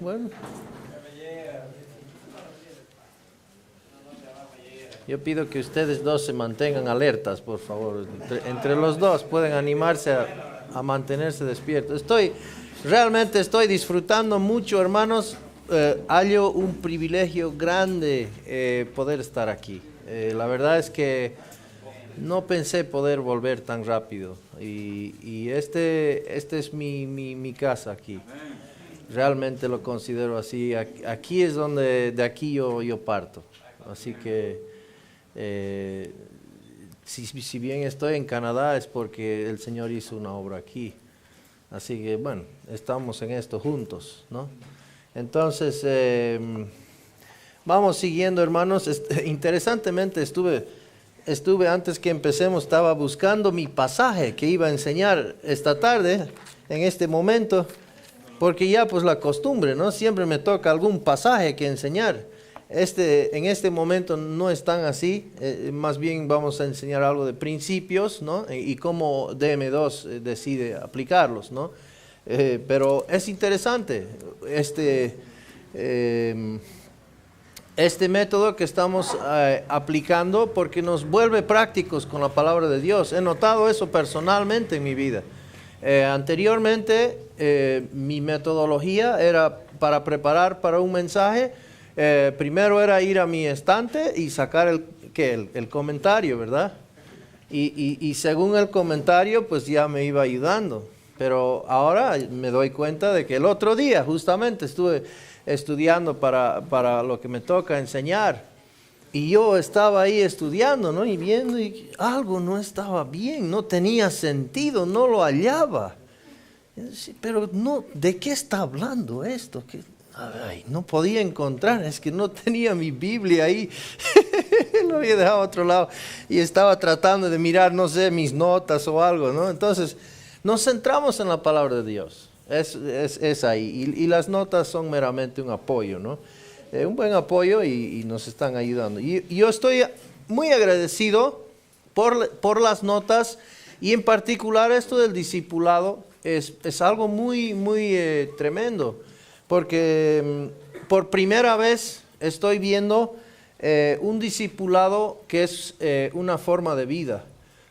Bueno. Yo pido que ustedes dos se mantengan alertas, por favor. Entre los dos pueden animarse a mantenerse despiertos. Realmente estoy disfrutando mucho, hermanos. Hallo un privilegio grande poder estar aquí. La verdad es que no pensé poder volver tan rápido. Y este es mi casa aquí. Realmente lo considero así. Aquí es donde de aquí yo parto. Así que si bien estoy en Canadá es porque el Señor hizo una obra aquí. Así que bueno, estamos en esto juntos, ¿no? Entonces, vamos siguiendo, hermanos. Interesantemente estuve antes que empecemos, estaba buscando mi pasaje que iba a enseñar esta tarde, en este momento, porque ya pues la costumbre, ¿no? Siempre me toca algún pasaje que enseñar. En este momento no es tan así, más bien vamos a enseñar algo de principios, ¿no? Y cómo DM2 decide aplicarlos, ¿no? Pero es interesante este método que estamos aplicando porque nos vuelve prácticos con la palabra de Dios. He notado eso personalmente en mi vida. Anteriormente mi metodología era para preparar para un mensaje. Primero era ir a mi estante y sacar el comentario, ¿verdad? Y según el comentario, pues ya me iba ayudando. Pero ahora me doy cuenta de que el otro día justamente estuve estudiando para lo que me toca enseñar. Y yo estaba ahí estudiando, ¿no? Y viendo y algo no estaba bien, no tenía sentido, no lo hallaba. Pero no, ¿de qué está hablando esto? Ay, no podía encontrar, es que no tenía mi Biblia ahí, lo había dejado a otro lado y estaba tratando de mirar, no sé, mis notas o algo, ¿no? Entonces, nos centramos en la palabra de Dios, es ahí, y las notas son meramente un apoyo, ¿no? Un buen apoyo y nos están ayudando. Y yo estoy muy agradecido por las notas y en particular esto del discipulado es algo muy, muy tremendo. Porque por primera vez estoy viendo un discipulado que es una forma de vida.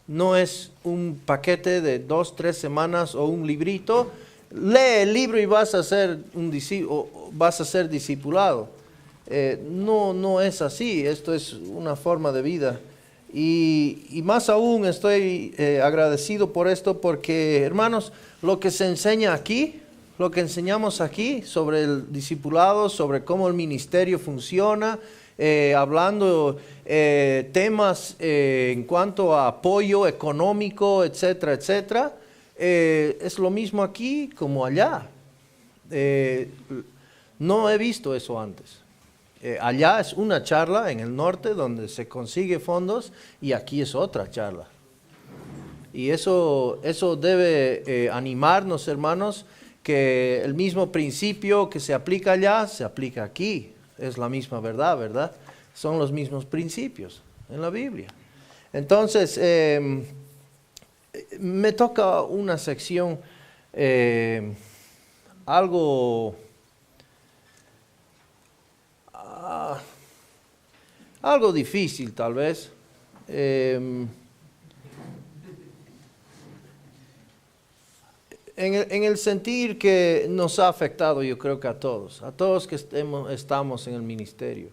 No es un paquete de 2, 3 semanas o un librito. Lee el libro y vas a ser discipulado. No es así. Esto es una forma de vida. Y más aún estoy agradecido por esto porque, hermanos, lo que se enseña aquí, lo que enseñamos aquí sobre el discipulado, sobre cómo el ministerio funciona, hablando temas en cuanto a apoyo económico, etcétera, etcétera, es lo mismo aquí como allá. No he visto eso antes. Allá es una charla en el norte donde se consigue fondos y aquí es otra charla. Y eso debe animarnos, hermanos, que el mismo principio que se aplica allá, se aplica aquí. Es la misma verdad, ¿verdad? Son los mismos principios en la Biblia. Entonces, me toca una sección algo difícil tal vez. En el sentir que nos ha afectado, yo creo que a todos que estamos en el ministerio.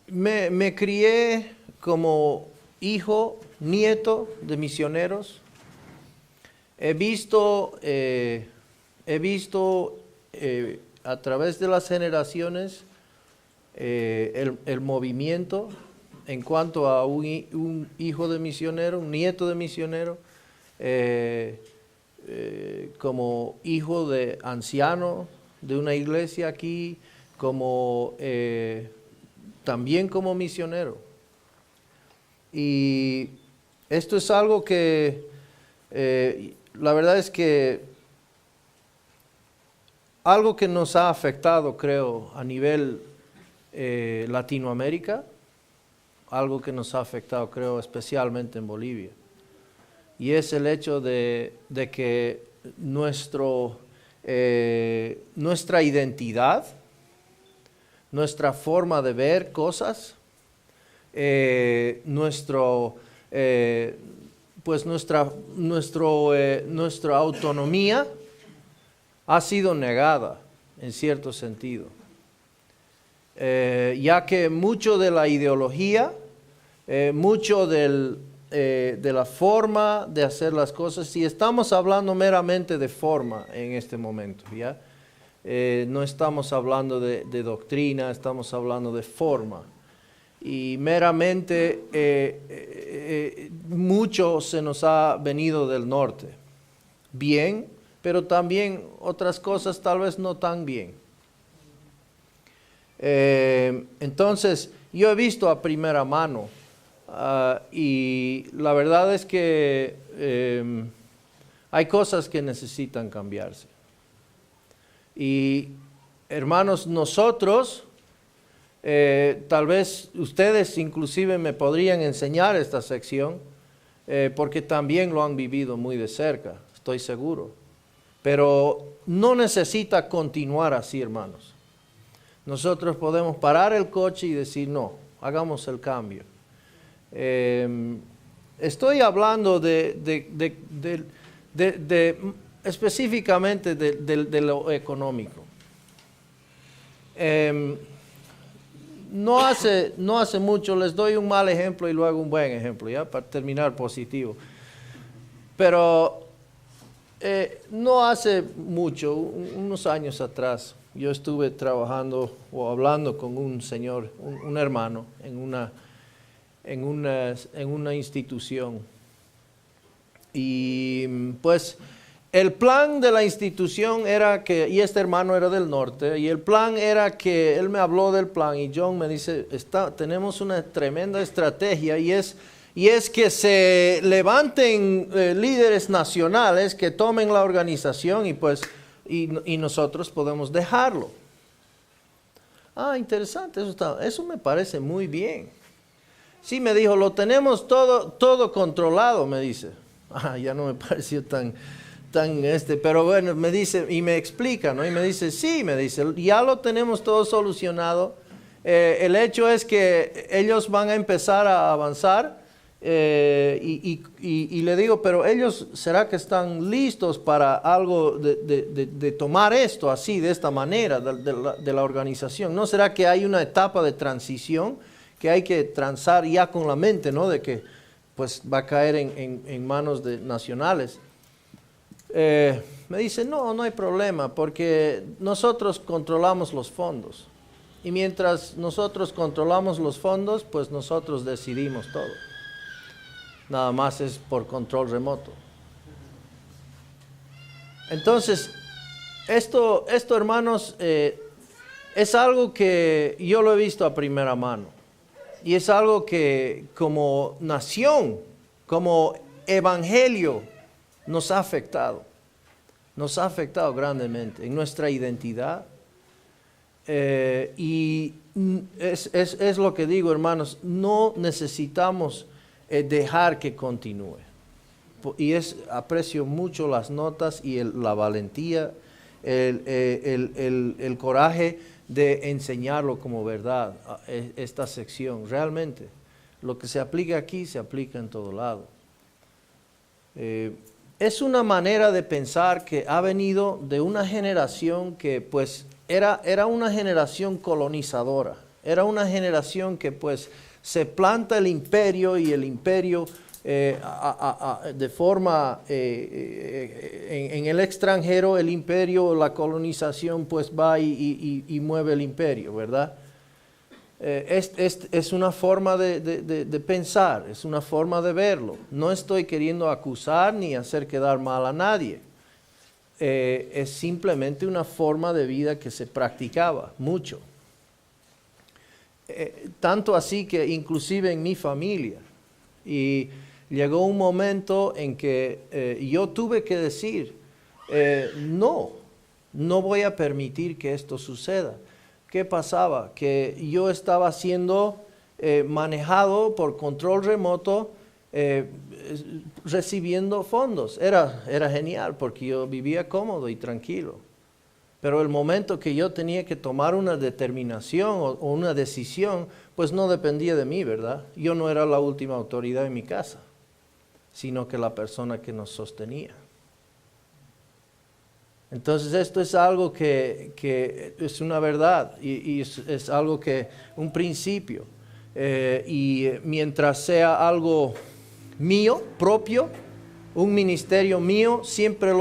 Me crié como hijo, nieto de misioneros. He visto a través de las generaciones el movimiento en cuanto a un hijo de misionero, un nieto de misionero, como hijo de anciano de una iglesia aquí, también como misionero. Y esto es algo que la verdad es que algo que nos ha afectado, creo, a nivel Latinoamérica, algo que nos ha afectado, creo, especialmente en Bolivia. y es el hecho de que nuestra identidad, nuestra forma de ver cosas, nuestra autonomía ha sido negada en cierto sentido. Ya que mucho de la ideología, mucho de la forma de hacer las cosas, si estamos hablando meramente de forma en este momento, ¿ya? No estamos hablando de doctrina, estamos hablando de forma. Y meramente mucho se nos ha venido del norte. Bien, pero también otras cosas tal vez no tan bien. Entonces, yo he visto a primera mano y la verdad es que hay cosas que necesitan cambiarse. Y hermanos, nosotros, tal vez ustedes inclusive me podrían enseñar esta sección, porque también lo han vivido muy de cerca, estoy seguro. Pero no necesita continuar así, hermanos. Nosotros podemos parar el coche y decir, no, hagamos el cambio. Estoy hablando específicamente de lo económico. No hace mucho, les doy un mal ejemplo y luego un buen ejemplo, ¿ya? Para terminar positivo. Pero no hace mucho, unos años atrás, yo estuve trabajando o hablando con un señor, un hermano, en una institución. Y pues el plan de la institución era que, y este hermano era del norte, y el plan era que, él me habló del plan, y John me dice, tenemos una tremenda estrategia, y es que se levanten líderes nacionales que tomen la organización y nosotros podemos dejarlo. Ah, interesante, eso me parece muy bien. Sí, me dijo, lo tenemos todo controlado, me dice. Ah, ya no me pareció tan pero bueno, me dice, y me explica, ¿no? Y me dice, sí, me dice, ya lo tenemos todo solucionado. El hecho es que ellos van a empezar a avanzar. Y le digo, pero ellos, ¿será que están listos para algo de tomar esto así, de esta manera, de la organización? ¿No será que hay una etapa de transición que hay que transar ya con la mente, ¿no? De que pues va a caer en manos de nacionales. Me dice, no hay problema, porque nosotros controlamos los fondos. Y mientras nosotros controlamos los fondos, pues nosotros decidimos todo. Nada más es por control remoto. Entonces, esto hermanos, es algo que yo lo he visto a primera mano. Y es algo que como nación, como evangelio, nos ha afectado grandemente en nuestra identidad. Y es lo que digo, hermanos, no necesitamos dejar que continúe. Y aprecio mucho las notas y la valentía, el coraje de enseñarlo como verdad, esta sección. Realmente, lo que se aplica aquí, se aplica en todo lado. Es una manera de pensar que ha venido de una generación que pues era una generación colonizadora, era una generación que pues se planta el imperio y el imperio de forma en el extranjero, el imperio, la colonización pues va y mueve el imperio, ¿verdad? Es una forma de pensar, es una forma de verlo. No estoy queriendo acusar ni hacer quedar mal a nadie. Es simplemente una forma de vida que se practicaba mucho. Tanto así que inclusive en mi familia. Y llegó un momento en que yo tuve que decir, no voy a permitir que esto suceda. ¿Qué pasaba? Que yo estaba siendo manejado por control remoto recibiendo fondos. Era genial porque yo vivía cómodo y tranquilo. Pero el momento que yo tenía que tomar una determinación o una decisión, pues no dependía de mí, ¿verdad? Yo no era la última autoridad en mi casa, sino que la persona que nos sostenía. Entonces esto es algo que es una verdad y es algo un principio. Y mientras sea algo mío, propio, un ministerio mío, siempre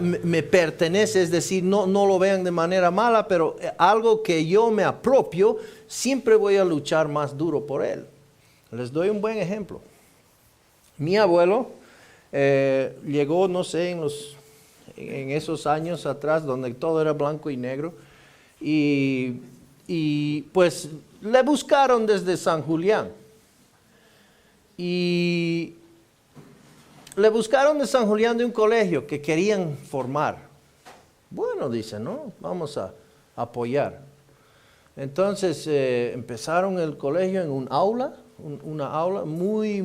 me pertenece, es decir, no lo vean de manera mala, pero algo que yo me apropio, siempre voy a luchar más duro por él. Les doy un buen ejemplo. Mi abuelo llegó, no sé, en esos años atrás, donde todo era blanco y negro, y pues le buscaron desde San Julián. Y le buscaron de San Julián de un colegio que querían formar. Bueno, dice, ¿no? Vamos a apoyar. Entonces empezaron el colegio en un aula, una aula muy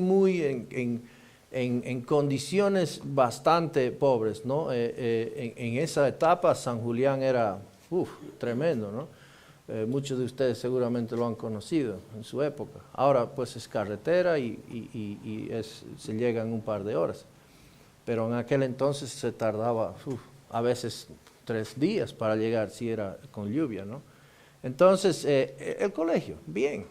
en condiciones bastante pobres, ¿no? En esa etapa San Julián era tremendo, ¿no? Muchos de ustedes seguramente lo han conocido en su época. Ahora pues es carretera y se llega en un par de horas. Pero en aquel entonces se tardaba a veces 3 días para llegar si era con lluvia, ¿no? Entonces el colegio, bien.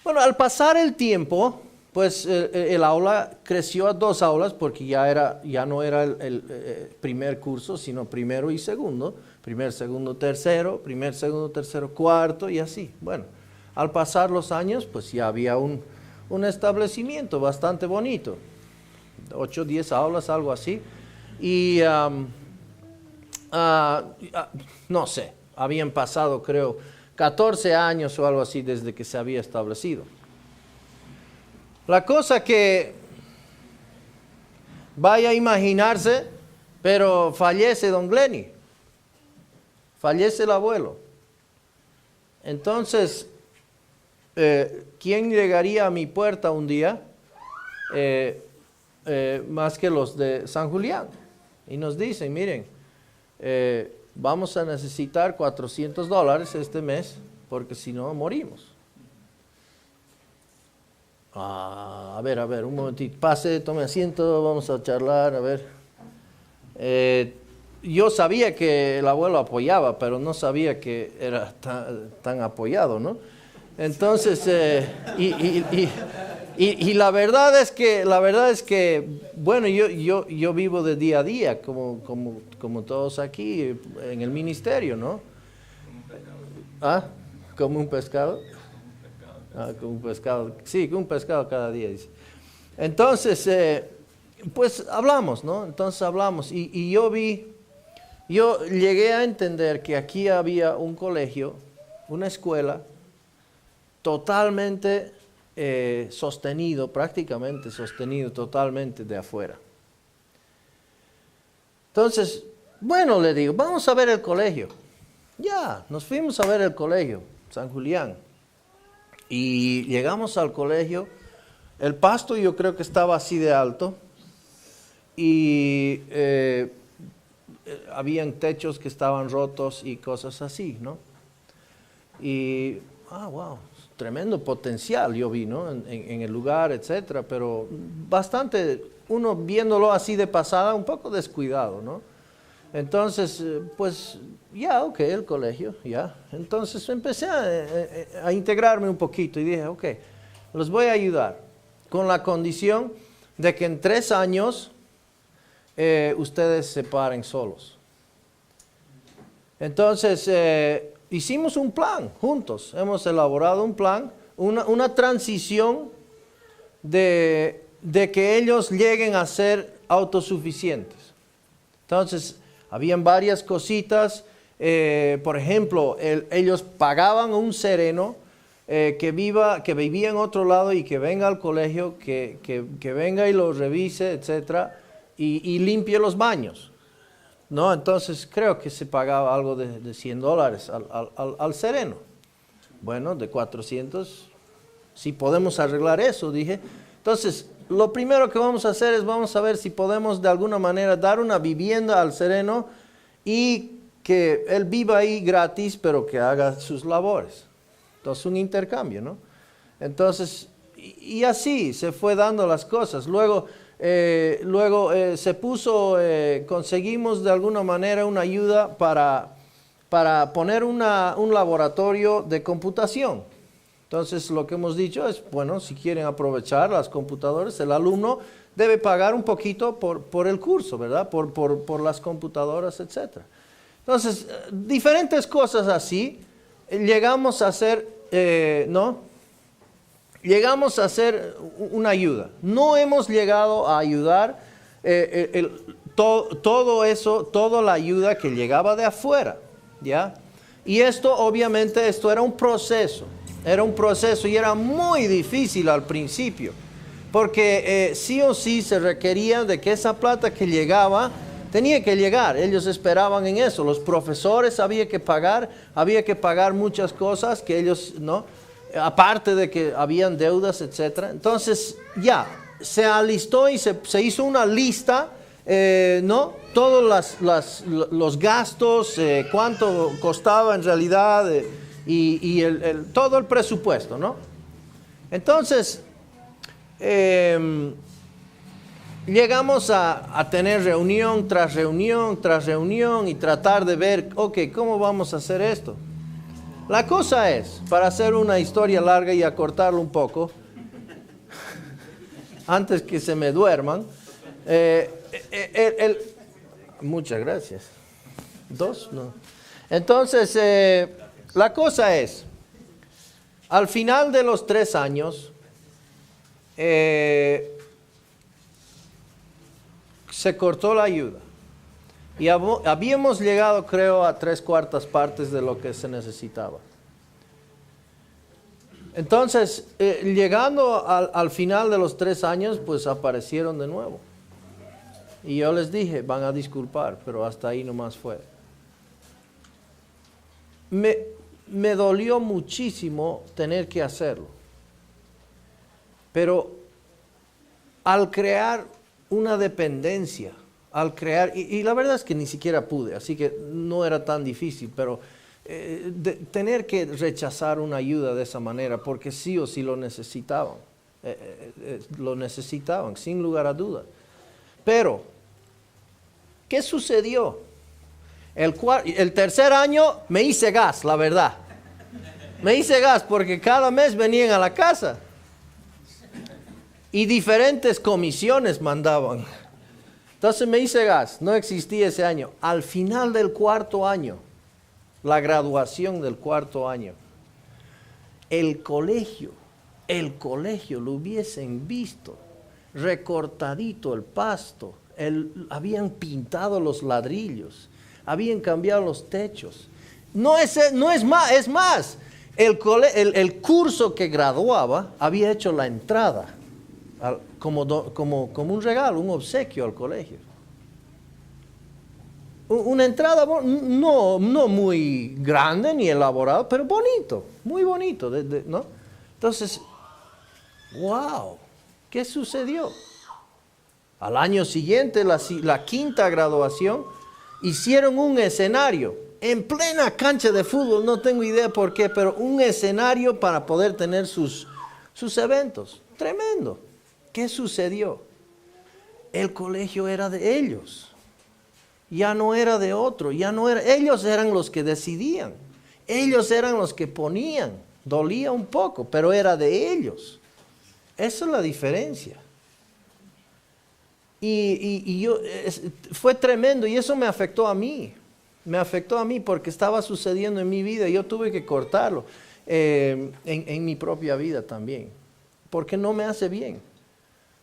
Bueno, al pasar el tiempo, pues el aula creció a 2 aulas porque ya no era el primer curso, sino primero y segundo. Primer, segundo, tercero, primer, segundo, tercero, cuarto y así. Bueno, al pasar los años, pues ya había un establecimiento bastante bonito. 8, 10 aulas, algo así. Y no sé, habían pasado creo 14 años o algo así desde que se había establecido. La cosa que vaya a imaginarse, pero fallece don Glenny. Fallece el abuelo. Entonces, ¿quién llegaría a mi puerta un día? Más que los de San Julián. Y nos dicen, miren, vamos a necesitar $400 este mes, porque si no, morimos. A ver, un momentito. Pase, tome asiento, vamos a charlar, a ver. Yo sabía que el abuelo apoyaba, pero no sabía que era tan apoyado, ¿no? Entonces, y la verdad es que, bueno, yo vivo de día a día, como todos aquí en el ministerio, ¿no? ¿Ah? ¿Como un pescado? Como un pescado. Sí, como un pescado cada día, dice. Entonces, pues hablamos, ¿no? Entonces hablamos y yo llegué a entender que aquí había un colegio, una escuela, totalmente sostenido, prácticamente sostenido totalmente de afuera. Entonces, bueno, le digo, vamos a ver el colegio. Ya, nos fuimos a ver el colegio, San Julián. Y llegamos al colegio, el pasto yo creo que estaba así de alto y habían techos que estaban rotos y cosas así, ¿no? Y, wow, tremendo potencial yo vi, ¿no? En el lugar, etcétera, pero bastante, uno viéndolo así de pasada, un poco descuidado, ¿no? Entonces, pues, ok, el colegio, ya. Entonces empecé a integrarme un poquito y dije, ok, los voy a ayudar con la condición de que en 3 años ustedes se paren solos. Entonces, hicimos un plan juntos, hemos elaborado un plan, una transición de que ellos lleguen a ser autosuficientes. Entonces, habían varias cositas, por ejemplo, ellos pagaban un sereno que vivía en otro lado y que venga al colegio, que venga y lo revise, etcétera, y limpie los baños, ¿no? Entonces creo que se pagaba algo de $100 al sereno. Bueno, de 400, si podemos arreglar eso, dije, Entonces, lo primero que vamos a hacer es vamos a ver si podemos de alguna manera dar una vivienda al sereno y que él viva ahí gratis, pero que haga sus labores. Entonces, un intercambio, ¿no? Entonces, y así se fue dando las cosas. Luego se puso, conseguimos de alguna manera una ayuda para poner un laboratorio de computación. Entonces, lo que hemos dicho es, bueno, si quieren aprovechar las computadoras, el alumno debe pagar un poquito por el curso, ¿verdad? Por las computadoras, etc. Entonces, diferentes cosas así, llegamos a hacer, ¿no? Llegamos a hacer una ayuda. No hemos llegado a ayudar todo eso, toda la ayuda que llegaba de afuera, ¿ya? Y obviamente, esto era un proceso. Era un proceso y era muy difícil al principio, porque sí o sí se requería de que esa plata que llegaba, tenía que llegar. Ellos esperaban en eso. Los profesores había que pagar muchas cosas que ellos, ¿no? Aparte de que habían deudas, etc. Entonces, ya, se alistó y se hizo una lista, ¿no? Todos los gastos, cuánto costaba en realidad, y todo el presupuesto, ¿no? Entonces, llegamos a tener reunión tras reunión tras reunión y tratar de ver, ok, ¿cómo vamos a hacer esto? La cosa es, para hacer una historia larga y acortarlo un poco, antes que se me duerman, muchas gracias. ¿Dos? No. Entonces, la cosa es, al final de los 3 años, se cortó la ayuda. Y habíamos llegado, creo, a 3/4 partes de lo que se necesitaba. Entonces, llegando al final de los 3 años, pues aparecieron de nuevo. Y yo les dije, van a disculpar, pero hasta ahí nomás fue. Me dolió muchísimo tener que hacerlo. Pero al crear una dependencia, y la verdad es que ni siquiera pude, así que no era tan difícil, pero tener que rechazar una ayuda de esa manera, porque sí o sí lo necesitaban, sin lugar a duda. Pero, ¿qué sucedió? El tercer año me hice gas, la verdad. Me hice gas porque cada mes venían a la casa y diferentes comisiones mandaban. Entonces me hice gas, no existía ese año. Al final del 4º año, la graduación del 4º año, el colegio lo hubiesen visto, recortadito el pasto, habían pintado los ladrillos, habían cambiado los techos. No es más, es más, el curso que graduaba había hecho la entrada como un regalo, un obsequio al colegio. Una entrada no muy grande ni elaborada, pero bonito, muy bonito, ¿no? Entonces, wow, ¿qué sucedió? Al año siguiente, la 5ª graduación, hicieron un escenario en plena cancha de fútbol, no tengo idea por qué, pero un escenario para poder tener sus eventos. Tremendo. ¿Qué sucedió? El colegio era de ellos. Ya no era de otro, ellos eran los que decidían. Ellos eran los que ponían. Dolía un poco, pero era de ellos. Esa es la diferencia. Fue tremendo y eso me afectó a mí. Me afectó a mí porque estaba sucediendo en mi vida y yo tuve que cortarlo en mi propia vida también. Porque no me hace bien.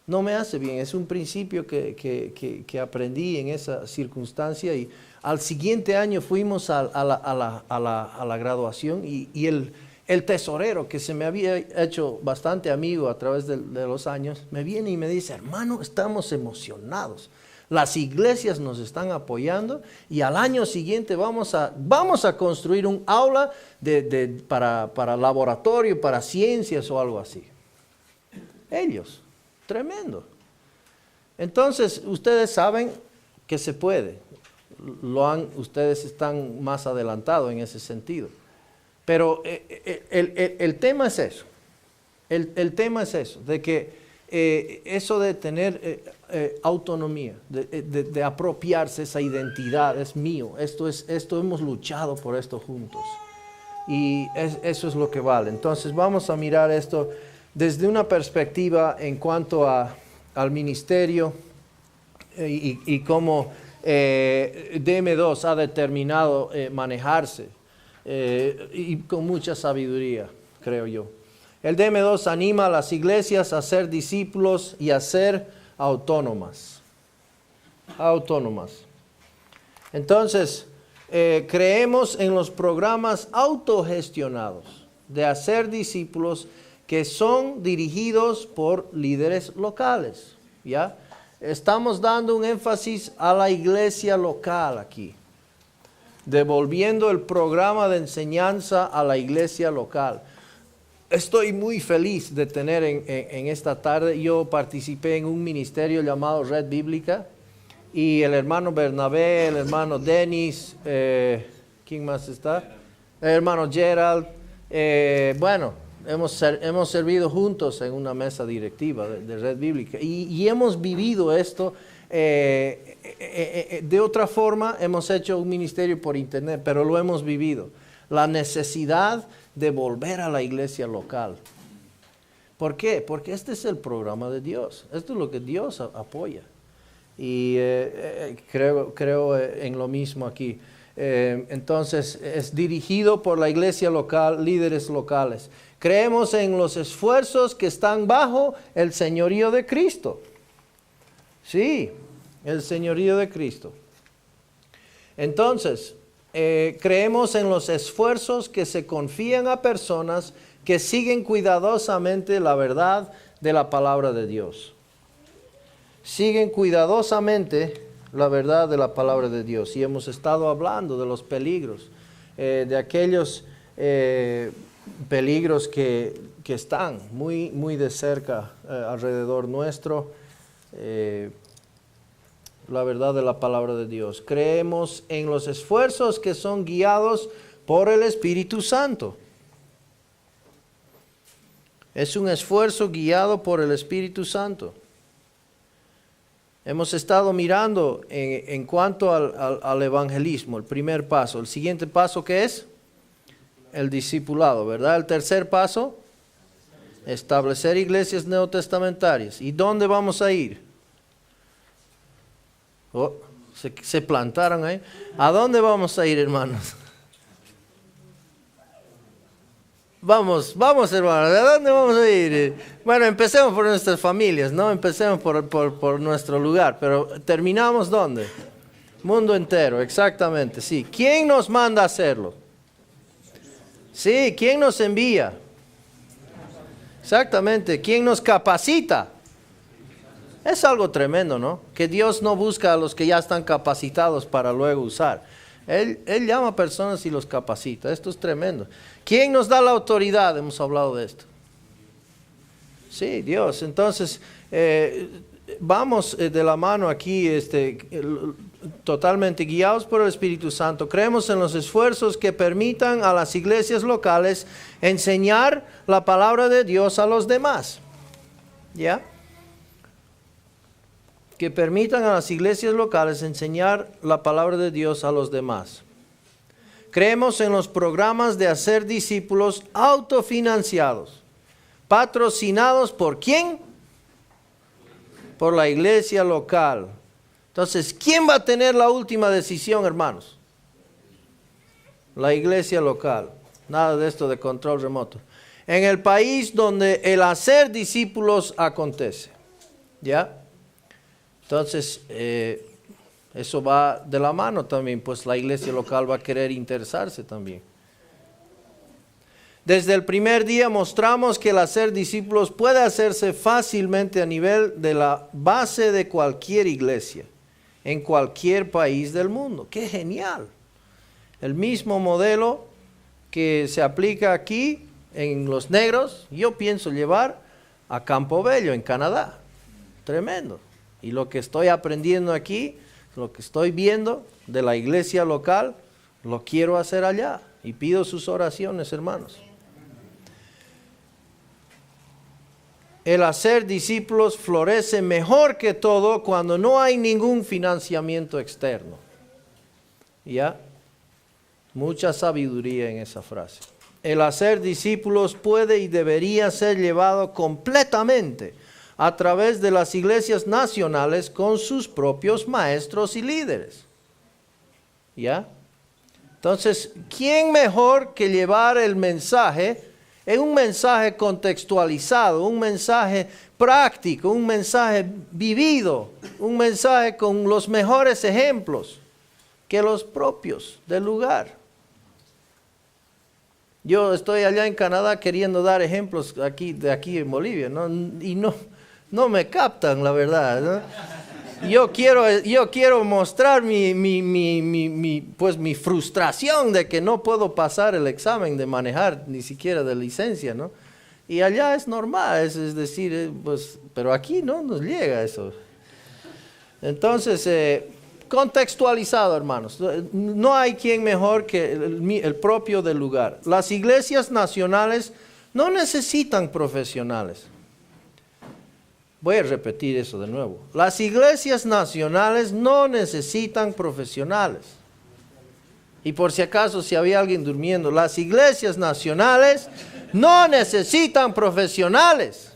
No me hace bien. Es un principio que aprendí en esa circunstancia y al siguiente año fuimos a la graduación y el tesorero, que se me había hecho bastante amigo a través de los años, me viene y me dice, hermano, estamos emocionados. Las iglesias nos están apoyando y al año siguiente vamos a construir un aula para laboratorio, para ciencias o algo así. Ellos. tremendo. Entonces, ustedes saben que se puede. Ustedes están más adelantados en ese sentido. Pero el tema es eso. El tema es eso, de que eso de tener autonomía, de apropiarse esa identidad, es mío. Esto hemos luchado por esto juntos. Y eso es lo que vale. Entonces vamos a mirar esto desde una perspectiva en cuanto al ministerio y cómo DM2 ha determinado manejarse y con mucha sabiduría, creo yo. El DM2 anima a las iglesias a ser discípulos y a ser autónomas. Entonces, creemos en los programas autogestionados de hacer discípulos que son dirigidos por líderes locales, ¿ya? Estamos dando un énfasis a la iglesia local aquí, devolviendo el programa de enseñanza a la iglesia local. Estoy muy feliz de tener en esta tarde, yo participé en un ministerio llamado Red Bíblica, y el hermano Bernabé, el hermano Denis, ¿quién más está? El hermano Gerald, bueno, hemos servido juntos en una mesa directiva de Red Bíblica y hemos vivido esto de otra forma. Hemos hecho un ministerio por internet, pero lo hemos vivido. La necesidad de volver a la iglesia local. ¿Por qué? Porque este es el programa de Dios. Esto es lo que Dios apoya. Y creo en lo mismo aquí. Entonces, es dirigido por la iglesia local, líderes locales. Creemos en los esfuerzos que están bajo el señorío de Cristo. Sí, el señorío de Cristo. Entonces, creemos en los esfuerzos que se confían a personas que siguen cuidadosamente la verdad de la palabra de Dios. Siguen cuidadosamente la verdad de la palabra de Dios. Y hemos estado hablando de los peligros, de aquellos peligros que están muy de cerca alrededor nuestro. La verdad de la palabra de Dios. Creemos en los esfuerzos que son guiados por el Espíritu Santo. Es un esfuerzo guiado por el Espíritu Santo. Hemos estado mirando en cuanto al evangelismo, el primer paso. El siguiente paso, ¿qué es? El discipulado, ¿verdad? El tercer paso, establecer iglesias neotestamentarias. ¿Y dónde vamos a ir? Oh, se plantaron ahí. ¿A dónde vamos a ir, hermanos? Vamos hermanos, ¿a dónde vamos a ir? Bueno, empecemos por nuestras familias, ¿no? Empecemos por nuestro lugar, pero terminamos ¿dónde? Mundo entero, exactamente, sí. ¿Quién nos manda a hacerlo? Sí, ¿quién nos envía? Exactamente, ¿quién nos capacita? Es algo tremendo, ¿no? Que Dios no busca a los que ya están capacitados para luego usar. Él llama a personas y los capacita. Esto es tremendo. ¿Quién nos da la autoridad? Hemos hablado de esto. Sí, Dios. Entonces, vamos de la mano aquí, totalmente guiados por el Espíritu Santo. Creemos en los esfuerzos que permitan a las iglesias locales enseñar la palabra de Dios a los demás. ¿Ya? Que permitan a las iglesias locales enseñar la palabra de Dios a los demás. Creemos en los programas de hacer discípulos autofinanciados, patrocinados ¿por quién? Por la iglesia local. Entonces, ¿quién va a tener la última decisión, hermanos? La iglesia local. Nada de esto de control remoto. En el país donde el hacer discípulos acontece. ¿Ya? Entonces, eso va de la mano también, pues la iglesia local va a querer interesarse también. Desde el primer día mostramos que el hacer discípulos puede hacerse fácilmente a nivel de la base de cualquier iglesia, en cualquier país del mundo. ¡Qué genial! El mismo modelo que se aplica aquí en Los Negros, yo pienso llevar a Campo Bello, en Canadá. tremendo. Y lo que estoy aprendiendo aquí, lo que estoy viendo de la iglesia local, lo quiero hacer allá. Y pido sus oraciones, hermanos. El hacer discípulos florece mejor que todo cuando no hay ningún financiamiento externo. ¿Ya? Mucha sabiduría en esa frase. El hacer discípulos puede y debería ser llevado completamente a través de las iglesias nacionales con sus propios maestros y líderes. ¿Ya? Entonces, ¿quién mejor que llevar el mensaje? Es un mensaje contextualizado, un mensaje práctico, un mensaje vivido, un mensaje con los mejores ejemplos que los propios del lugar. Yo estoy allá en Canadá queriendo dar ejemplos de aquí en Bolivia, ¿no? Y no me captan, la verdad, ¿no? Yo quiero mostrar mi frustración de que no puedo pasar el examen de manejar, ni siquiera de licencia, ¿no? Y allá es normal, es decir, pero aquí no nos llega eso. Entonces, contextualizado, hermanos, no hay quien mejor que el propio del lugar. Las iglesias nacionales no necesitan profesionales. Voy a repetir eso de nuevo. Las iglesias nacionales no necesitan profesionales. Y por si acaso, si había alguien durmiendo, las iglesias nacionales no necesitan profesionales.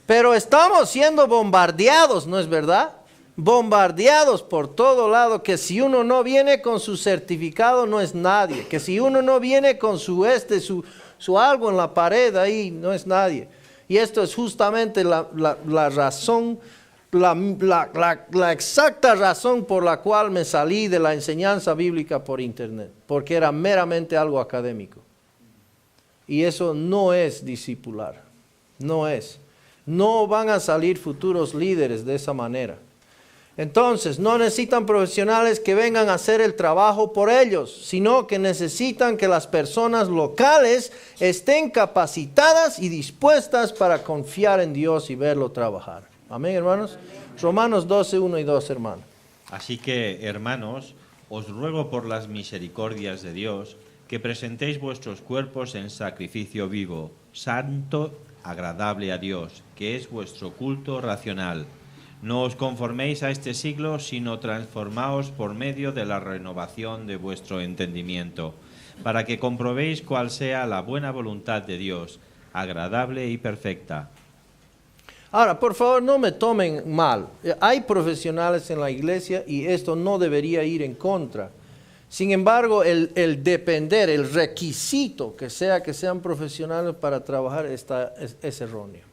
Pero estamos siendo bombardeados, ¿no es verdad? Bombardeados por todo lado, que si uno no viene con su certificado no es nadie. Que si uno no viene con su algo en la pared ahí, no es nadie. Y esto es justamente la razón, la exacta razón por la cual me salí de la enseñanza bíblica por internet, porque era meramente algo académico. Y eso no es discipular, no es. No van a salir futuros líderes de esa manera. Entonces, no necesitan profesionales que vengan a hacer el trabajo por ellos, sino que necesitan que las personas locales estén capacitadas y dispuestas para confiar en Dios y verlo trabajar. Amén, hermanos. Romanos 12, 1 y 2, hermanos. Así que, hermanos, os ruego por las misericordias de Dios que presentéis vuestros cuerpos en sacrificio vivo, santo, agradable a Dios, que es vuestro culto racional. No os conforméis a este siglo, sino transformaos por medio de la renovación de vuestro entendimiento, para que comprobéis cuál sea la buena voluntad de Dios, agradable y perfecta. Ahora, por favor, no me tomen mal. Hay profesionales en la iglesia y esto no debería ir en contra. Sin embargo, el depender, el requisito que sean profesionales para trabajar es erróneo.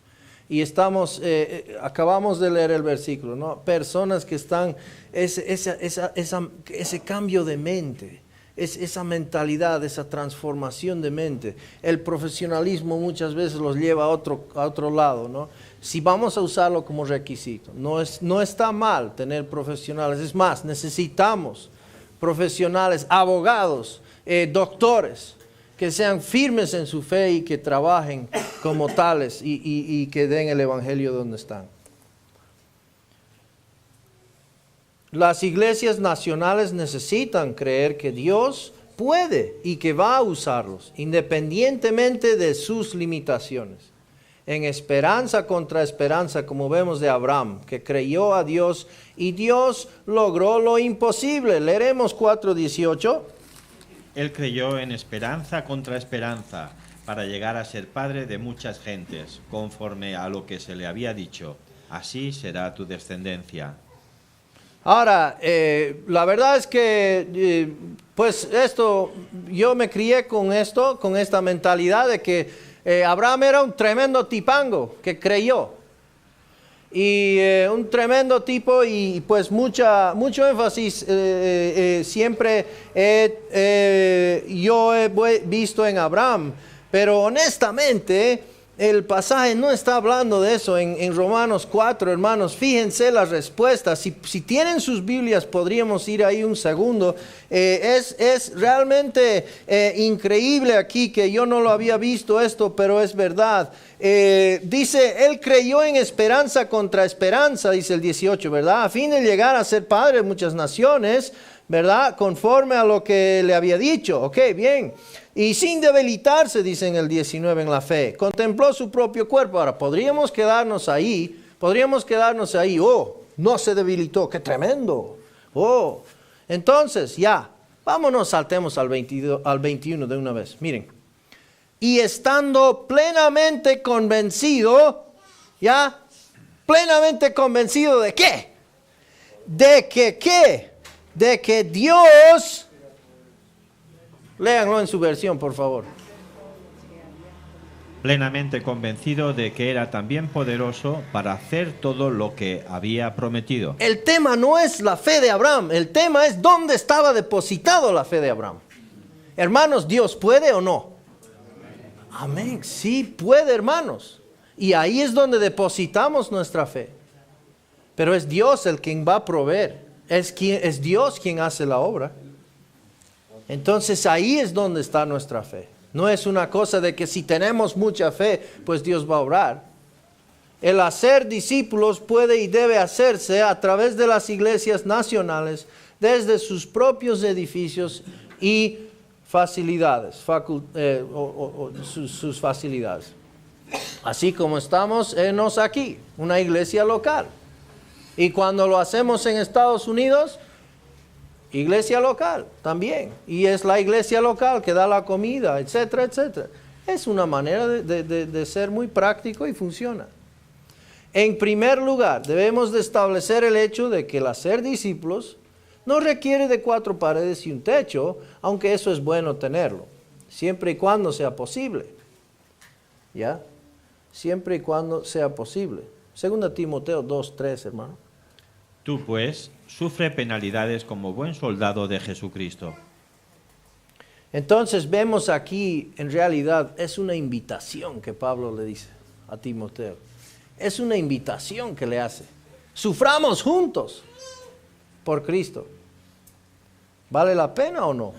Y acabamos de leer el versículo, ¿no? Personas que están, ese cambio de mente, esa mentalidad, esa transformación de mente. El profesionalismo muchas veces los lleva a otro lado, ¿no? Si vamos a usarlo como requisito, no está mal tener profesionales. Es más, necesitamos profesionales, abogados, doctores, que sean firmes en su fe y que trabajen como tales y que den el evangelio donde están. Las iglesias nacionales necesitan creer que Dios puede y que va a usarlos, independientemente de sus limitaciones. En esperanza contra esperanza, como vemos de Abraham, que creyó a Dios y Dios logró lo imposible. Leeremos 4:18. Él creyó en esperanza contra esperanza, para llegar a ser padre de muchas gentes, conforme a lo que se le había dicho. Así será tu descendencia. Ahora, la verdad es que, yo me crié con esta mentalidad de que Abraham era un tremendo tipango que creyó. Y un tremendo tipo y pues mucho énfasis siempre yo he visto en Abraham. Pero honestamente, el pasaje no está hablando de eso en Romanos 4, hermanos. Fíjense la respuesta. Si tienen sus Biblias, podríamos ir ahí un segundo. Es realmente increíble aquí, que yo no lo había visto esto, pero es verdad. Dice, él creyó en esperanza contra esperanza, dice el 18, ¿verdad? A fin de llegar a ser padre de muchas naciones, ¿verdad? Conforme a lo que le había dicho. Ok, bien. Y sin debilitarse, dice en el 19, en la fe. Contempló su propio cuerpo. Ahora, podríamos quedarnos ahí. Oh, no se debilitó. ¡Qué tremendo! Oh, entonces, ya. Vámonos, saltemos al 21 de una vez. Miren. Y estando plenamente convencido, ¿ya? Plenamente convencido ¿de qué? De que, ¿qué? De que Dios... Léanlo en su versión, por favor. Plenamente convencido de que era también poderoso para hacer todo lo que había prometido. El tema no es la fe de Abraham, el tema es dónde estaba depositado la fe de Abraham. Hermanos, ¿Dios puede o no? Amén, sí puede, hermanos. Y ahí es donde depositamos nuestra fe. Pero es Dios el quien va a proveer. Es Dios quien hace la obra. Entonces ahí es donde está nuestra fe. No es una cosa de que si tenemos mucha fe, pues Dios va a obrar. El hacer discípulos puede y debe hacerse a través de las iglesias nacionales, desde sus propios edificios y facilidades, sus facilidades. Así como estamos aquí, una iglesia local. Y cuando lo hacemos en Estados Unidos, iglesia local también. Y es la iglesia local que da la comida, etcétera, etcétera. Es una manera de ser muy práctico y funciona. En primer lugar, debemos de establecer el hecho de que el hacer discípulos no requiere de 4 paredes y un techo, aunque eso es bueno tenerlo, siempre y cuando sea posible. ¿Ya? Siempre y cuando sea posible. 2 Timoteo 2:3, hermano. Tú, pues, sufre penalidades como buen soldado de Jesucristo. Entonces vemos aquí, en realidad, es una invitación que Pablo le dice a Timoteo. Es una invitación que le hace. Suframos juntos por Cristo. ¿Vale la pena o no?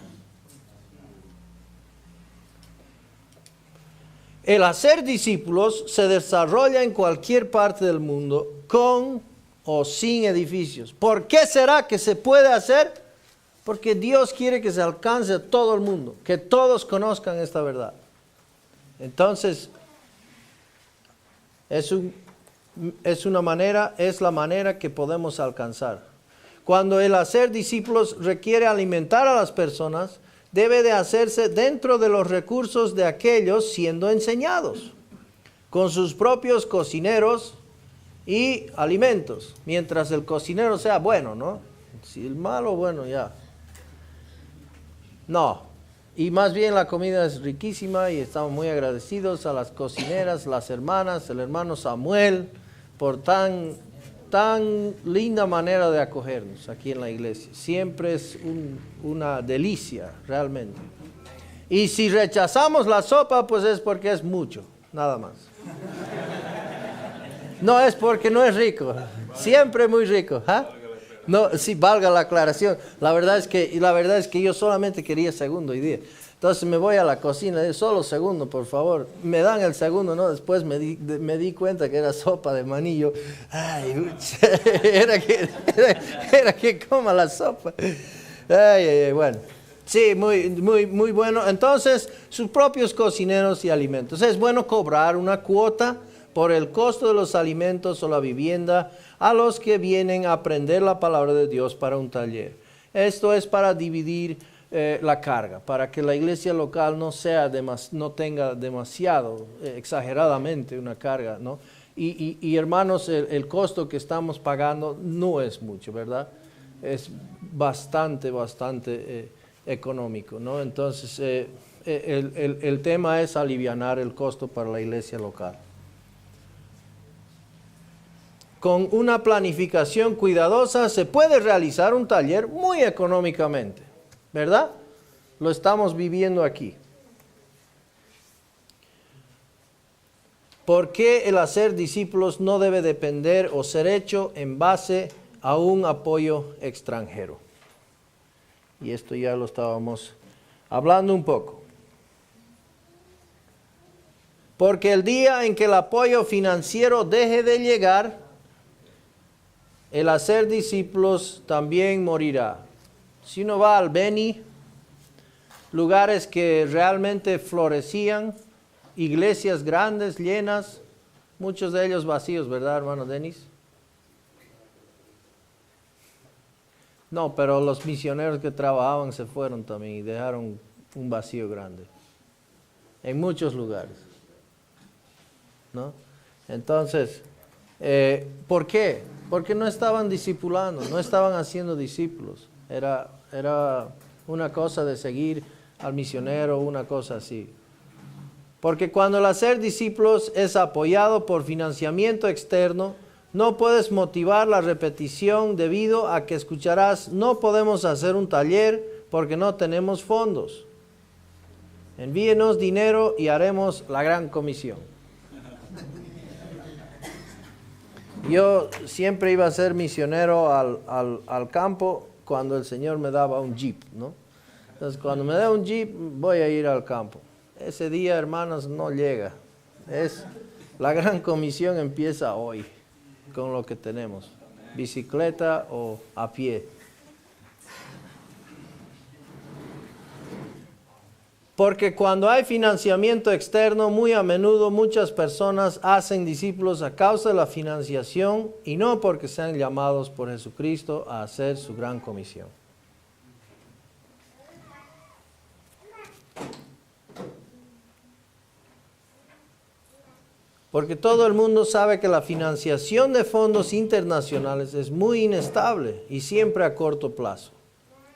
El hacer discípulos se desarrolla en cualquier parte del mundo con o sin edificios. ¿Por qué será que se puede hacer? Porque Dios quiere que se alcance a todo el mundo, que todos conozcan esta verdad. Entonces, es la manera que podemos alcanzar. Cuando el hacer discípulos requiere alimentar a las personas, debe de hacerse dentro de los recursos de aquellos siendo enseñados, con sus propios cocineros y alimentos, mientras el cocinero sea bueno, ¿no? Si el malo, bueno, ya. No, y más bien la comida es riquísima y estamos muy agradecidos a las cocineras, las hermanas, el hermano Samuel, por tan linda manera de acogernos aquí en la iglesia. Siempre es una delicia, realmente. Y si rechazamos la sopa, pues es porque es mucho, nada más. No es porque no es rico, siempre muy rico. ¿Ah? No, sí, valga la aclaración. La verdad es que yo solamente quería segundo hoy día. Entonces me voy a la cocina y digo, solo segundo, por favor. Me dan el segundo, ¿no? Después me di cuenta que era sopa de maní. Yo, ay, era que coma la sopa. Ay, bueno. Sí, muy bueno. Entonces, sus propios cocineros y alimentos. Es bueno cobrar una cuota por el costo de los alimentos o la vivienda a los que vienen a aprender la palabra de Dios para un taller. Esto es para dividir la carga, para que la iglesia local no tenga demasiado, exageradamente una carga, ¿no? Y hermanos, el costo que estamos pagando no es mucho, ¿verdad? Es bastante económico, ¿no? Entonces, el tema es alivianar el costo para la iglesia local. Con una planificación cuidadosa se puede realizar un taller muy económicamente, ¿verdad? Lo estamos viviendo aquí. ¿por qué el hacer discípulos no debe depender o ser hecho en base a un apoyo extranjero? Y esto ya lo estábamos hablando un poco. Porque el día en que el apoyo financiero deje de llegar, el hacer discípulos también morirá. Si uno va al Beni, lugares que realmente florecían, iglesias grandes, llenas, muchos de ellos vacíos, ¿verdad, hermano Denis? No, pero los misioneros que trabajaban se fueron también y dejaron un vacío grande en muchos lugares, ¿no? Entonces, ¿por qué? Porque no estaban discipulando, no estaban haciendo discípulos. Era una cosa de seguir al misionero, una cosa así. Porque cuando el hacer discípulos es apoyado por financiamiento externo, no puedes motivar la repetición debido a que escucharás, no podemos hacer un taller porque no tenemos fondos. Envíenos dinero y haremos la gran comisión. Yo siempre iba a ser misionero al campo cuando el Señor me daba un jeep, ¿no? Entonces, cuando me da un jeep, voy a ir al campo. Ese día, hermanos, no llega. La gran comisión empieza hoy, con lo que tenemos. Bicicleta o a pie. Porque cuando hay financiamiento externo, muy a menudo muchas personas hacen discípulos a causa de la financiación y no porque sean llamados por Jesucristo a hacer su gran comisión. Porque todo el mundo sabe que la financiación de fondos internacionales es muy inestable y siempre a corto plazo.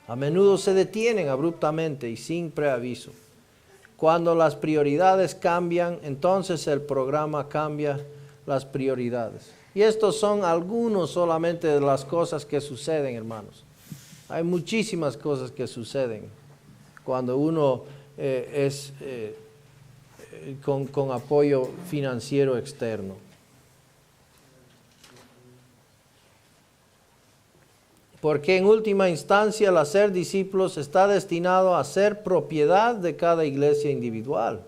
A menudo se detienen abruptamente y sin preaviso. Cuando las prioridades cambian, entonces el programa cambia las prioridades. Y estos son algunos solamente de las cosas que suceden, hermanos. Hay muchísimas cosas que suceden cuando uno con apoyo financiero externo. Porque en última instancia el hacer discípulos está destinado a ser propiedad de cada iglesia individual.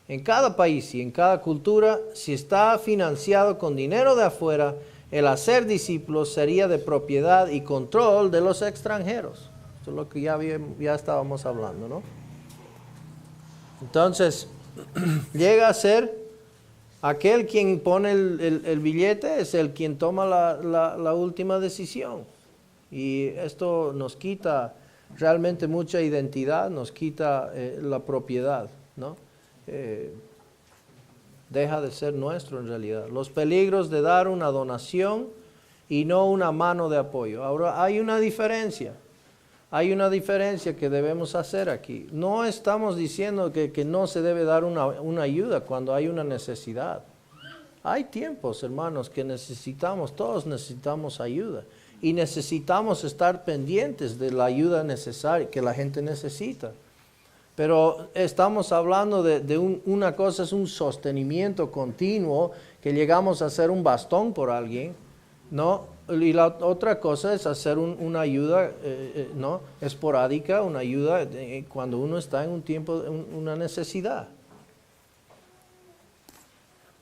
En cada país y en cada cultura, si está financiado con dinero de afuera, el hacer discípulos sería de propiedad y control de los extranjeros. Esto es lo que ya estábamos hablando, ¿no? Entonces, llega a ser aquel quien pone el billete, es el quien toma la última decisión. Y esto nos quita realmente mucha identidad, nos quita la propiedad, ¿no? Deja de ser nuestro en realidad. Los peligros de dar una donación y no una mano de apoyo. Ahora hay una diferencia que debemos hacer aquí. No estamos diciendo que no se debe dar una ayuda cuando hay una necesidad. Hay tiempos, hermanos, que todos necesitamos ayuda. Y necesitamos estar pendientes de la ayuda necesaria que la gente necesita. Pero estamos hablando de una cosa, es un sostenimiento continuo, que llegamos a hacer un bastón por alguien, ¿no? Y la otra cosa es hacer una ayuda ¿no? esporádica, una ayuda cuando uno está en un tiempo, una necesidad.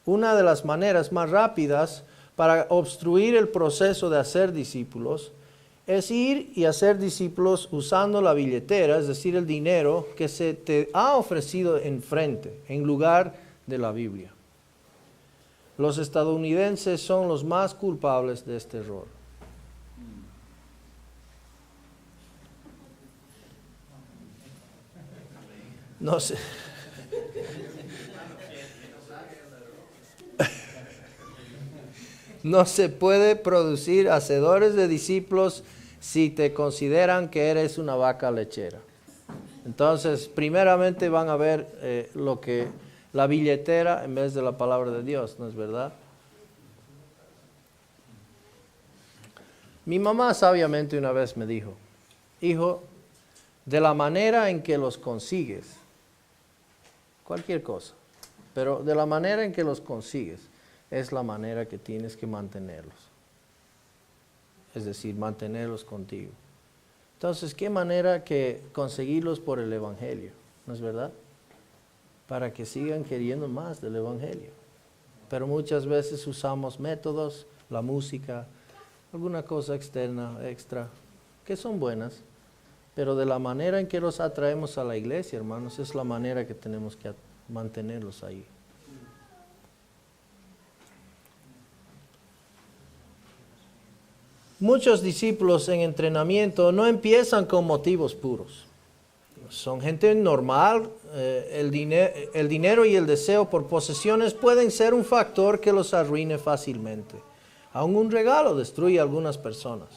Una de las maneras más rápidas para obstruir el proceso de hacer discípulos es ir y hacer discípulos usando la billetera, es decir, el dinero que se te ha ofrecido enfrente, en lugar de la Biblia. Los estadounidenses son los más culpables de este error. No sé. No se puede producir hacedores de discípulos si te consideran que eres una vaca lechera. Entonces, primeramente van a ver la billetera en vez de la palabra de Dios, ¿no es verdad? Mi mamá sabiamente una vez me dijo, hijo, de la manera en que los consigues, cualquier cosa, pero de la manera en que los consigues es la manera que tienes que mantenerlos. Es decir, mantenerlos contigo. Entonces, ¿qué manera que conseguirlos por el Evangelio? ¿No es verdad? Para que sigan queriendo más del Evangelio. Pero muchas veces usamos métodos, la música, alguna cosa externa, extra, que son buenas, pero de la manera en que los atraemos a la iglesia, hermanos, es la manera que tenemos que mantenerlos ahí. Muchos discípulos en entrenamiento no empiezan con motivos puros. Son gente normal. El dinero y el deseo por posesiones pueden ser un factor que los arruine fácilmente. Aún un regalo destruye a algunas personas.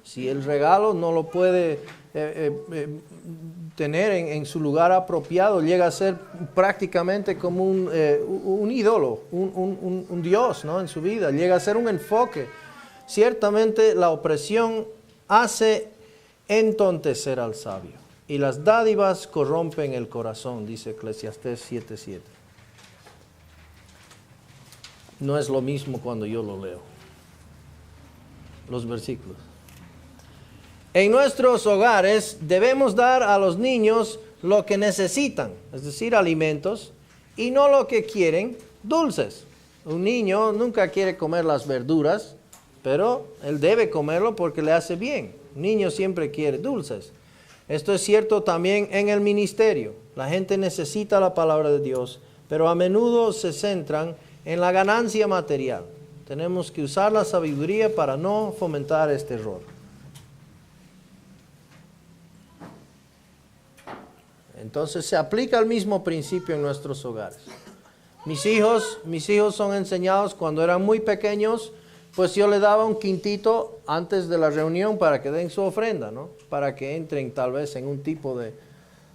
Si el regalo no lo puede tener en su lugar apropiado, llega a ser prácticamente como un ídolo, un dios, ¿no? En su vida, llega a ser un enfoque. Ciertamente la opresión hace entontecer al sabio, y las dádivas corrompen el corazón, dice Eclesiastés 7:7. No es lo mismo cuando yo lo leo, los versículos. En nuestros hogares debemos dar a los niños lo que necesitan, es decir, alimentos, y no lo que quieren, dulces. Un niño nunca quiere comer las verduras, pero él debe comerlo porque le hace bien. Un niño siempre quiere dulces. Esto es cierto también en el ministerio. La gente necesita la palabra de Dios, pero a menudo se centran en la ganancia material. Tenemos que usar la sabiduría para no fomentar este error. Entonces se aplica el mismo principio en nuestros hogares. Mis hijos son enseñados cuando eran muy pequeños. Pues yo le daba un quintito antes de la reunión para que den su ofrenda, ¿no? Para que entren tal vez en un tipo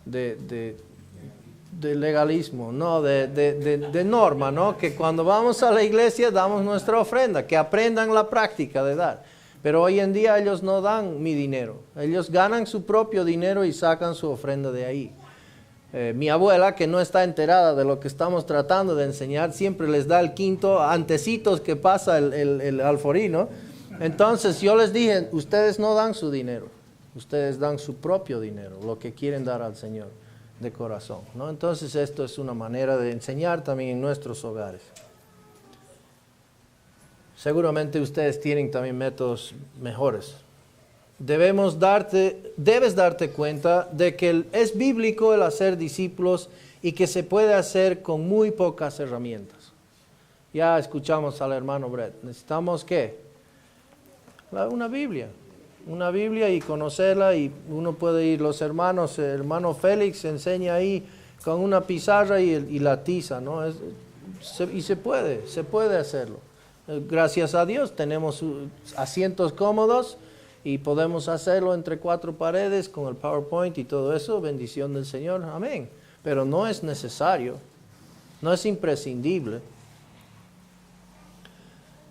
de legalismo, ¿no? De norma, ¿no? Que cuando vamos a la iglesia damos nuestra ofrenda, que aprendan la práctica de dar. Pero hoy en día ellos no dan mi dinero. Ellos ganan su propio dinero y sacan su ofrenda de ahí. Mi abuela, que no está enterada de lo que estamos tratando de enseñar, siempre les da el quinto antecitos que pasa el alforino. Entonces yo les dije, ustedes no dan su dinero, ustedes dan su propio dinero, lo que quieren dar al Señor de corazón, ¿no? Entonces esto es una manera de enseñar también en nuestros hogares. Seguramente ustedes tienen también métodos mejores. Debes darte cuenta de que es bíblico el hacer discípulos y que se puede hacer con muy pocas herramientas. Ya escuchamos al hermano Brett. ¿Necesitamos qué? Una Biblia y conocerla, y uno puede ir, los hermanos, el hermano Félix enseña ahí con una pizarra y la tiza, ¿no? Y se puede hacerlo. Gracias a Dios tenemos asientos cómodos y podemos hacerlo entre 4 paredes con el PowerPoint y todo eso, bendición del Señor, amén. Pero no es necesario, no es imprescindible.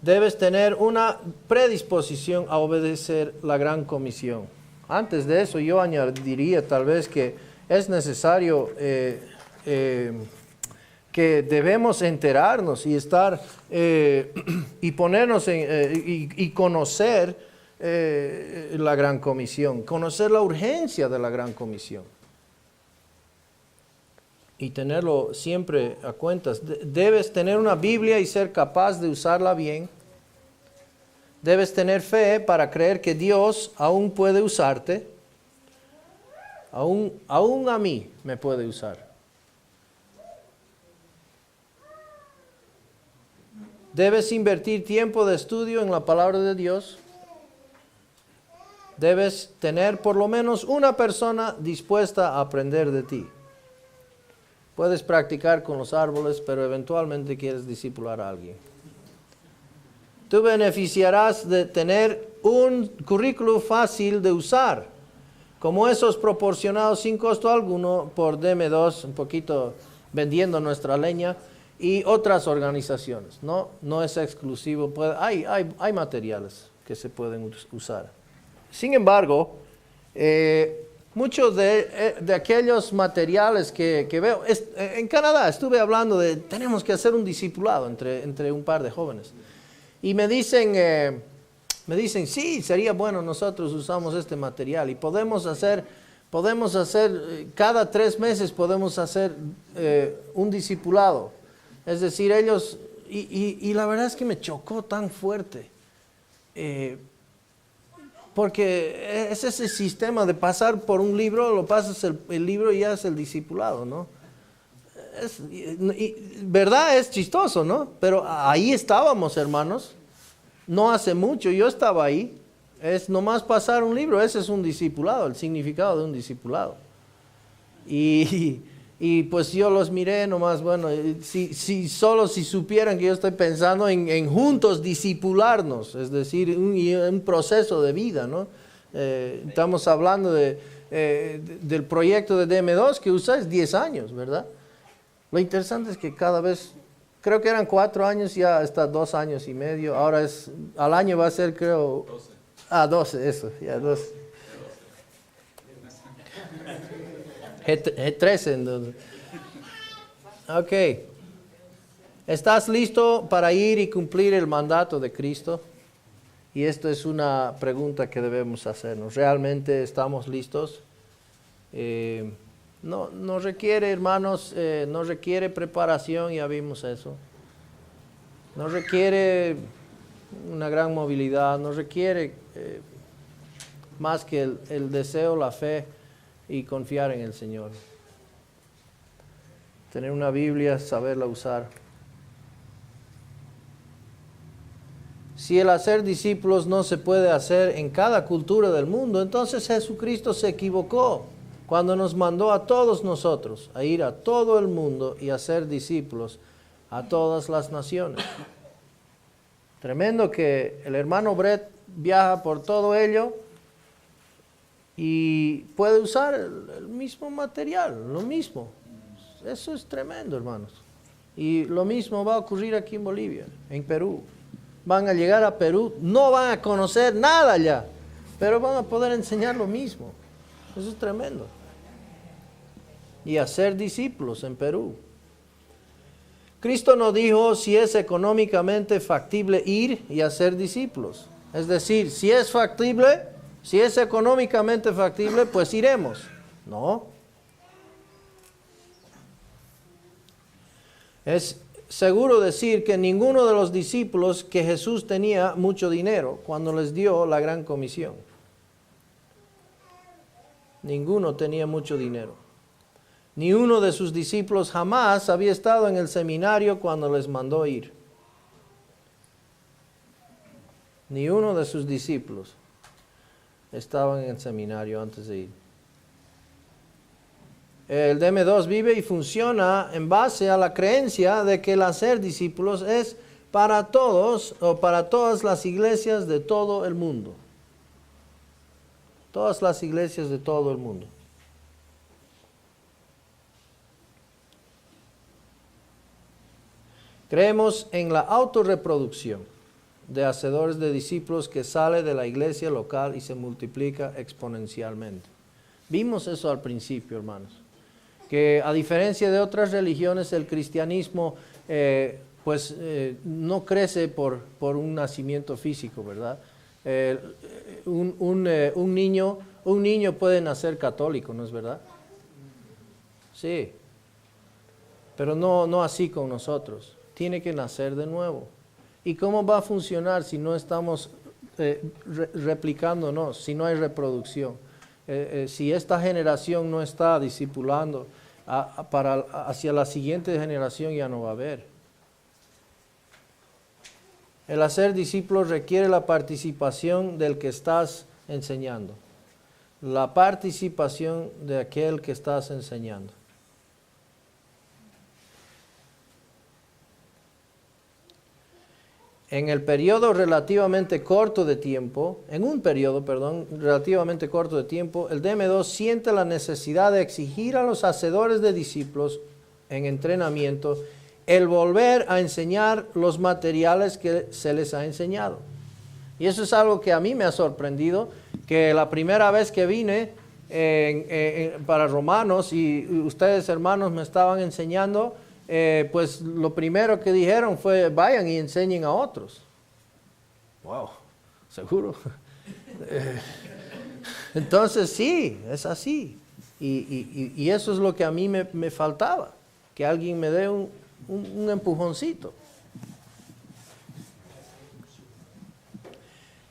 Debes tener una predisposición a obedecer la gran comisión. Antes de eso yo añadiría tal vez que es necesario que debemos enterarnos y estar y ponernos y conocer la gran comisión, conocer la urgencia de la gran comisión y tenerlo siempre a cuentas. Debes tener una Biblia y ser capaz de usarla bien. Debes tener fe para creer que Dios aún puede usarte. Aún a mí me puede usar. Debes invertir tiempo de estudio en la palabra de Dios. Debes tener por lo menos una persona dispuesta a aprender de ti. Puedes practicar con los árboles, pero eventualmente quieres discipular a alguien. Tú beneficiarás de tener un currículo fácil de usar, como esos proporcionados sin costo alguno por DM2, un poquito vendiendo nuestra leña, y otras organizaciones. No es exclusivo, hay materiales que se pueden usar. Sin embargo, muchos de aquellos materiales que veo, en Canadá estuve hablando de, tenemos que hacer un discipulado entre un par de jóvenes. Y me dicen, sí, sería bueno, nosotros usamos este material y podemos hacer, cada 3 meses podemos hacer un discipulado. Es decir, ellos, y la verdad es que me chocó tan fuerte. Porque es ese sistema de pasar por un libro, lo pasas el libro y ya es el discipulado, ¿no? ¿Verdad? Es chistoso, ¿no? Pero ahí estábamos, hermanos. No hace mucho, yo estaba ahí. Es nomás pasar un libro, ese es un discipulado, el significado de un discipulado. Y pues yo los miré nomás, bueno, solo si supieran que yo estoy pensando en juntos discipularnos, es decir, un proceso de vida, ¿no? Estamos hablando del proyecto de DM2 que usáis 10 años, ¿verdad? Lo interesante es que cada vez, creo que eran 4 años, ya está 2 años y medio, ahora al año va a ser, creo... 12. 12, eso, ya 12. G13 entonces. Ok. ¿Estás listo para ir y cumplir el mandato de Cristo? Y esto es una pregunta que debemos hacernos. ¿Realmente estamos listos? No requiere, hermanos, no requiere preparación, ya vimos eso. No requiere una gran movilidad, no requiere más que el deseo, la fe y confiar en el Señor. Tener una Biblia, saberla usar. Si el hacer discípulos no se puede hacer en cada cultura del mundo, entonces Jesucristo se equivocó cuando nos mandó a todos nosotros a ir a todo el mundo y hacer discípulos a todas las naciones. Tremendo que el hermano Brett viaja por todo ello y puede usar el mismo material, lo mismo. Eso es tremendo, hermanos. Y lo mismo va a ocurrir aquí en Bolivia, en Perú. Van a llegar a Perú, no van a conocer nada allá, pero van a poder enseñar lo mismo. Eso es tremendo. Y hacer discípulos en Perú. Cristo nos dijo si es económicamente factible ir y hacer discípulos. Es decir, si es factible, si es económicamente factible, pues iremos. No. Es seguro decir que ninguno de los discípulos que Jesús tenía mucho dinero cuando les dio la gran comisión. Ninguno tenía mucho dinero. Ni uno de sus discípulos jamás había estado en el seminario cuando les mandó ir. Ni uno de sus discípulos estaba en el seminario antes de ir. El DM2 vive y funciona en base a la creencia de que el hacer discípulos es para todos o para todas las iglesias de todo el mundo. Todas las iglesias de todo el mundo. Creemos en la autorreproducción de hacedores de discípulos que sale de la iglesia local y se multiplica exponencialmente. Vimos eso al principio, hermanos. Que a diferencia de otras religiones, el cristianismo no crece por un nacimiento físico, ¿verdad? Un niño puede nacer católico, ¿no es verdad? Sí, pero no así con nosotros. Tiene que nacer de nuevo. ¿Y cómo va a funcionar si no estamos replicándonos, si no hay reproducción? Si esta generación no está discipulando, hacia la siguiente generación ya no va a haber. El hacer discípulos requiere la participación del que estás enseñando. La participación de aquel que estás enseñando. En un periodo relativamente corto de tiempo, el DM2 siente la necesidad de exigir a los hacedores de discípulos en entrenamiento el volver a enseñar los materiales que se les ha enseñado. Y eso es algo que a mí me ha sorprendido, que la primera vez que vine, para Romanos, y ustedes hermanos me estaban enseñando, pues lo primero que dijeron fue vayan y enseñen a otros. Wow, ¿seguro? Entonces sí, es así. Y eso es lo que a mí me faltaba, que alguien me dé un empujoncito.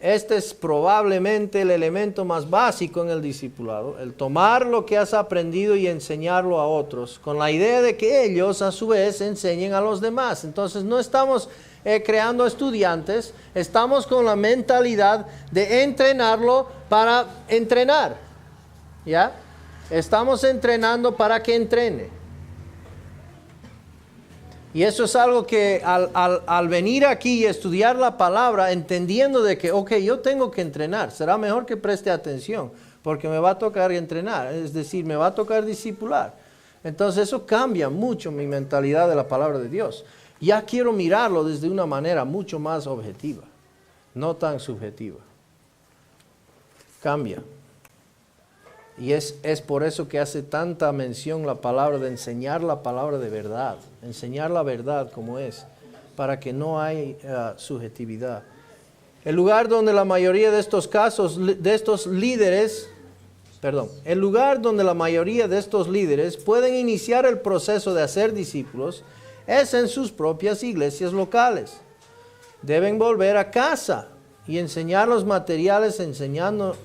Este es probablemente el elemento más básico en el discipulado, el tomar lo que has aprendido y enseñarlo a otros, con la idea de que ellos a su vez enseñen a los demás. Entonces no estamos creando estudiantes, estamos con la mentalidad de entrenarlo para entrenar, ¿ya? Estamos entrenando para que entrene. Y eso es algo que al venir aquí y estudiar la palabra, entendiendo de que, ok, yo tengo que entrenar, será mejor que preste atención, porque me va a tocar entrenar, es decir, me va a tocar discipular. Entonces eso cambia mucho mi mentalidad de la palabra de Dios. Ya quiero mirarlo desde una manera mucho más objetiva, no tan subjetiva. Cambia. Y es por eso que hace tanta mención la palabra de enseñar la palabra de verdad, enseñar la verdad como es, para que no haya subjetividad. El lugar donde la mayoría de estos casos, de estos líderes, el lugar donde la mayoría de estos líderes pueden iniciar el proceso de hacer discípulos es en sus propias iglesias locales. Deben volver a casa y enseñar los materiales enseñados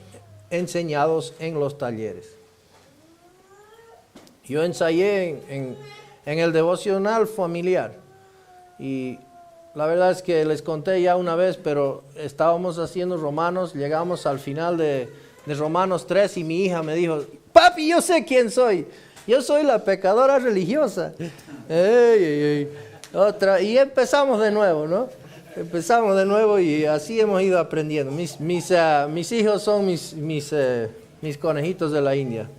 en los talleres. Yo ensayé en el devocional familiar y la verdad es que les conté ya una vez, pero estábamos haciendo Romanos, llegamos al final de Romanos 3 y mi hija me dijo, papi, yo sé quién soy, yo soy la pecadora religiosa. Otra, y empezamos de nuevo, ¿no? Empezamos de nuevo y así hemos ido aprendiendo. Mis hijos son mis conejitos de la India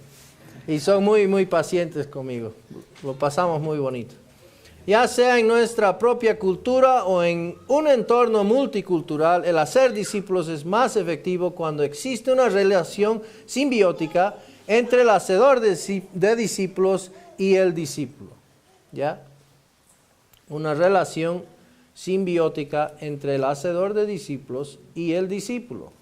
y son muy, muy pacientes conmigo. Lo pasamos muy bonito. Ya sea en nuestra propia cultura o en un entorno multicultural, el hacer discípulos es más efectivo cuando existe una relación simbiótica entre el hacedor de discípulos y el discípulo. ¿Ya? Una relación simbiótica entre el hacedor de discípulos y el discípulo.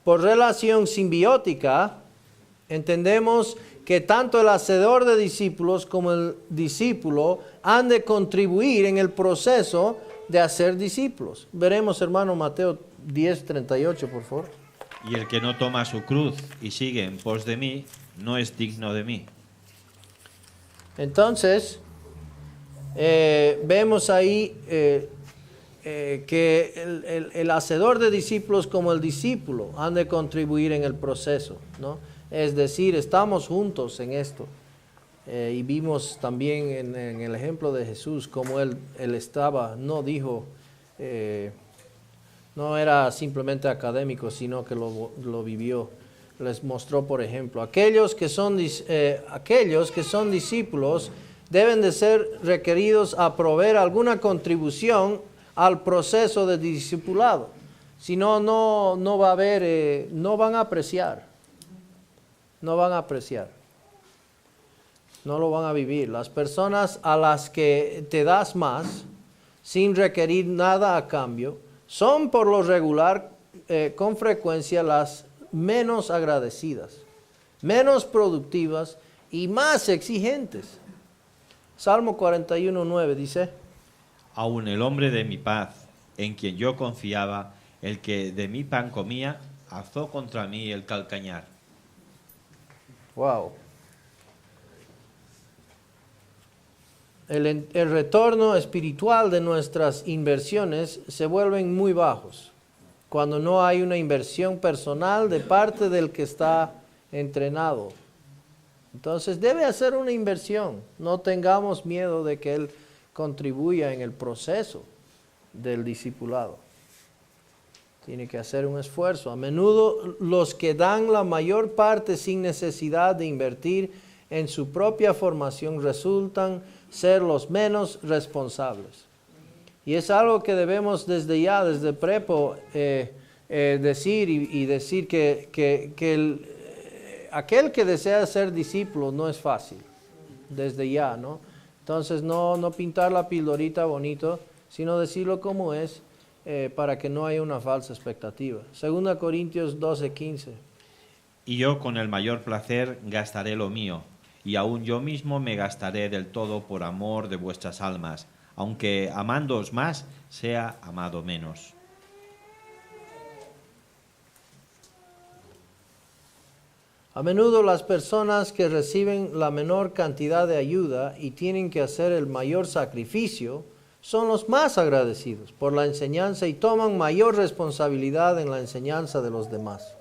Por relación simbiótica, entendemos que tanto el hacedor de discípulos como el discípulo han de contribuir en el proceso de hacer discípulos. Veremos, hermano, Mateo 10:38, por favor. Y el que no toma su cruz y sigue en pos de mí, no es digno de mí. Entonces, vemos ahí que el hacedor de discípulos como el discípulo han de contribuir en el proceso, ¿no? Es decir, estamos juntos en esto. Y vimos también en el ejemplo de Jesús cómo él estaba, no dijo, no era simplemente académico, sino que lo vivió. Les mostró, por ejemplo, aquellos que son discípulos deben de ser requeridos a proveer alguna contribución al proceso de discipulado. Si no, no va a haber, no van a apreciar. No van a apreciar. No lo van a vivir. Las personas a las que te das más, sin requerir nada a cambio, son por lo regular, con frecuencia, las menos agradecidas, menos productivas y más exigentes. Salmo 41:9 dice: Aun el hombre de mi paz, en quien yo confiaba, el que de mi pan comía, alzó contra mí el calcañar. Wow. El retorno espiritual de nuestras inversiones se vuelven muy bajos cuando no hay una inversión personal de parte del que está entrenado. Entonces debe hacer una inversión. No tengamos miedo de que él contribuya en el proceso del discipulado. Tiene que hacer un esfuerzo. A menudo los que dan la mayor parte sin necesidad de invertir en su propia formación resultan ser los menos responsables. Y es algo que debemos desde ya, desde prepo, decir y decir que aquel que desea ser discípulo no es fácil, desde ya, ¿no? Entonces no pintar la pildorita bonito, sino decirlo como es, para que no haya una falsa expectativa. 2 Corintios 12:15. Y yo con el mayor placer gastaré lo mío, y aun yo mismo me gastaré del todo por amor de vuestras almas, aunque amándoos más, sea amado menos. A menudo las personas que reciben la menor cantidad de ayuda y tienen que hacer el mayor sacrificio son los más agradecidos por la enseñanza y toman mayor responsabilidad en la enseñanza de los demás.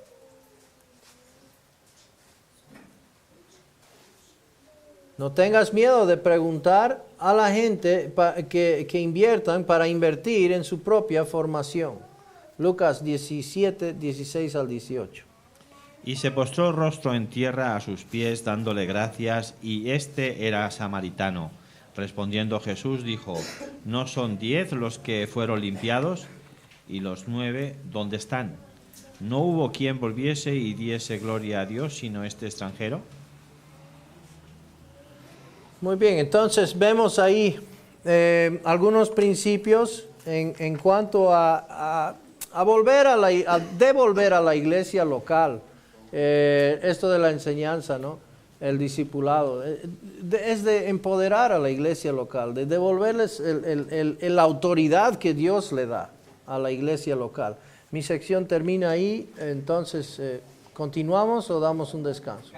No tengas miedo de preguntar a la gente que inviertan para invertir en su propia formación. Lucas 17, 16 al 18. Y se postró rostro en tierra a sus pies, dándole gracias, y este era samaritano. Respondiendo Jesús dijo: ¿No son 10 los que fueron limpiados? ¿Y los 9 dónde están? ¿No hubo quien volviese y diese gloria a Dios, sino este extranjero? Muy bien, entonces vemos ahí algunos principios en cuanto a devolver a la iglesia local esto de la enseñanza, ¿no? El discipulado. Es de empoderar a la iglesia local, de devolverles la autoridad que Dios le da a la iglesia local. Mi sección termina ahí, entonces, ¿continuamos o damos un descanso?